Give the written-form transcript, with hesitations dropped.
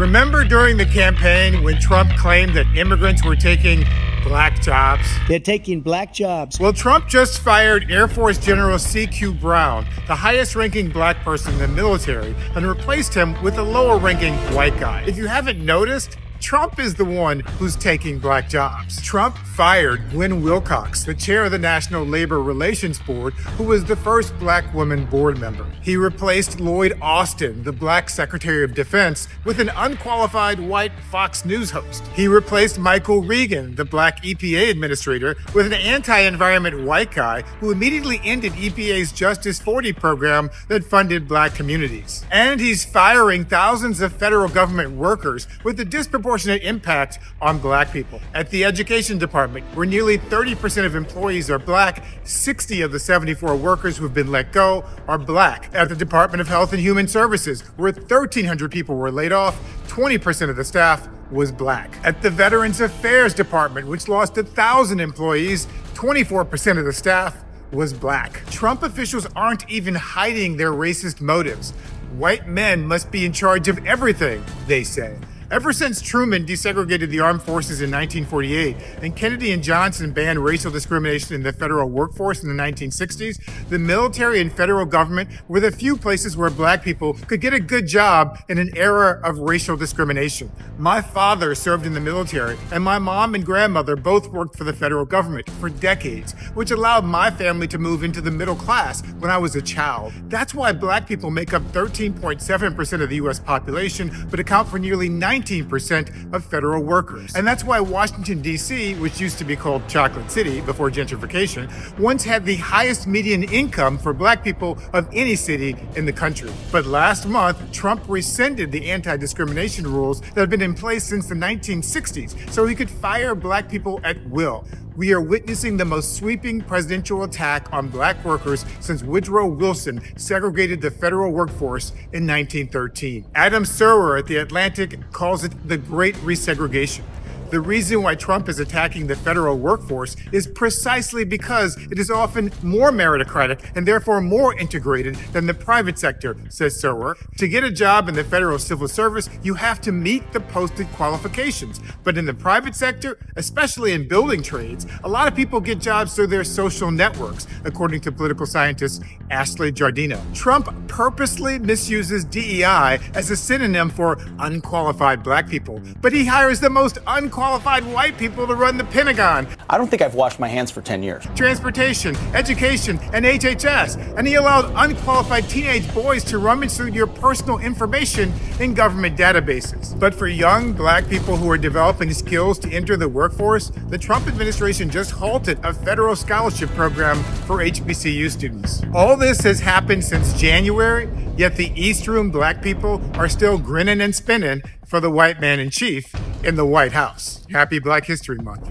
Remember during the campaign when Trump claimed that immigrants were taking black jobs? They're taking black jobs. Well, Trump just fired Air Force General C.Q. Brown, the highest-ranking black person in the military, and replaced him with a lower-ranking white guy. If you haven't noticed, Trump is the one who's taking black jobs. Trump fired Gwen Wilcox, the chair of the National Labor Relations Board, who was the first black woman board member. He replaced Lloyd Austin, the black Secretary of Defense, with an unqualified white Fox News host. He replaced Michael Regan, the black EPA administrator, with an anti-environment white guy who immediately ended EPA's Justice 40 program that funded black communities. And he's firing thousands of federal government workers with a disproportionate impact on black people. At the education department, where nearly 30% of employees are black, 60 of the 74 workers who've been let go are black. At the Department of Health and Human Services, where 1,300 people were laid off, 20% of the staff was black. At the Veterans Affairs Department, which lost 1,000 employees, 24% of the staff was black. Trump officials aren't even hiding their racist motives. White men must be in charge of everything, they say. Ever since Truman desegregated the armed forces in 1948 and Kennedy and Johnson banned racial discrimination in the federal workforce in the 1960s, the military and federal government were the few places where black people could get a good job in an era of racial discrimination. My father served in the military, and my mom and grandmother both worked for the federal government for decades, which allowed my family to move into the middle class when I was a child. That's why black people make up 13.7% of the U.S. population, but account for nearly 19% of federal workers. And that's why Washington, D.C., which used to be called Chocolate City before gentrification, once had the highest median income for black people of any city in the country. But last month, Trump rescinded the anti-discrimination rules that have been in place since the 1960s, so he could fire black people at will. We are witnessing the most sweeping presidential attack on black workers since Woodrow Wilson segregated the federal workforce in 1913. Adam Serwer at The Atlantic calls it the Great Resegregation. The reason why Trump is attacking the federal workforce is precisely because it is often more meritocratic and therefore more integrated than the private sector, says Serwer. To get a job in the federal civil service, you have to meet the posted qualifications. But in the private sector, especially in building trades, a lot of people get jobs through their social networks, according to political scientist Ashley Giardino. Trump purposely misuses DEI as a synonym for unqualified black people, but he hires the most unqualified white people to run the Pentagon, I don't think I've washed my hands for 10 years. transportation, education, and HHS. And he allowed unqualified teenage boys to rummage through your personal information in government databases. But for young black people who are developing skills to enter the workforce, the Trump administration just halted a federal scholarship program for HBCU students. All this has happened since January, yet the East Room black people are still grinning and spinning for the white man in chief in the White House. Happy Black History Month.